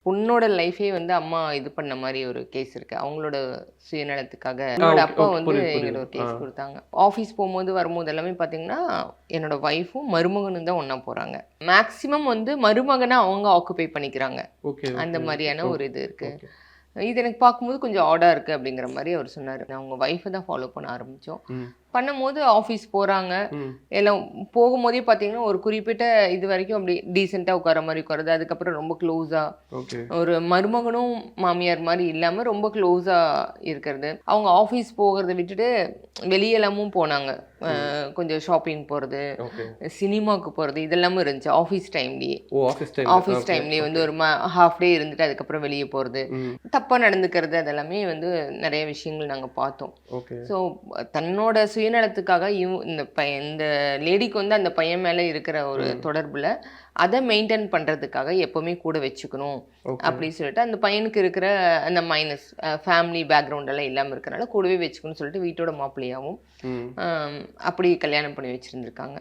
பொண்ணோட லைஃபே வந்து அம்மா இது பண்ண மாதிரி ஒரு கேஸ் இருக்கு. அவங்களோட சுயநலத்துக்காக என்னோட அப்பா வந்து எங்கிட்ட ஒரு கேஸ் கொடுத்தாங்க. ஆஃபீஸ் போகும்போது வரும்போது எல்லாமே பார்த்தீங்கன்னா என்னோட ஒய்ஃபும் மருமகனும் தான் ஒன்றா போகிறாங்க. மேக்ஸிமம் வந்து மருமகனை அவங்க ஆக்குபை பண்ணிக்கிறாங்க. அந்த மாதிரியான ஒரு இது இருக்குது. இது எனக்கு பார்க்கும்போது கொஞ்சம் ஆடாக இருக்குது அப்படிங்கிற மாதிரி அவர் சொன்னார். நான் அவங்க ஒய்ஃபை தான் ஃபாலோ பண்ண ஆரம்பித்தோம். பண்ணும்போது ஆஃபீஸ் போகிறாங்க. எல்லாம் போகும்போதே பார்த்தீங்கன்னா ஒரு குறிப்பிட்ட இது வரைக்கும் அப்படி டீசெண்டாக உட்கார மாதிரி உட்காருது. அதுக்கப்புறம் ரொம்ப க்ளோஸாக ஒரு மருமகனும் மாமியார் மாதிரி இல்லாமல் ரொம்ப க்ளோஸாக இருக்கிறது. அவங்க ஆஃபீஸ் போகிறத விட்டுட்டு வெளியெல்லாமும் போனாங்க. கொஞ்சம் ஷாப்பிங் போகிறது, சினிமாவுக்கு போகிறது, இதெல்லாமும் இருந்துச்சு ஆஃபீஸ் டைம்லேயே. ஆஃபீஸ் டைம்லேயே வந்து ஒரு ஹாஃப் டே இருந்துட்டு அதுக்கப்புறம் வெளியே போகிறது, தப்பாக நடந்துக்கிறது, அதெல்லாமே வந்து நிறைய விஷயங்கள் நாங்கள் பார்த்தோம். ஸோ தன்னோட சுயநலத்துக்காக இந்த லேடிக்கு வந்து அந்த பையன் மேலே இருக்கிற ஒரு தொடர்பில் அதை மெயின்டைன் பண்ணுறதுக்காக எப்போவுமே கூட வச்சுக்கணும் அப்படின்னு சொல்லிட்டு அந்த பையனுக்கு இருக்கிற அந்த மைனஸ் ஃபேமிலி பேக்ரவுண்டெல்லாம் இல்லாமல் இருக்கிறனால கூடவே வச்சுக்கணும்னு சொல்லிட்டு வீட்டோட மாப்பிள்ளையாகவும் அப்படி கல்யாணம் பண்ணி வச்சுருந்துருக்காங்க.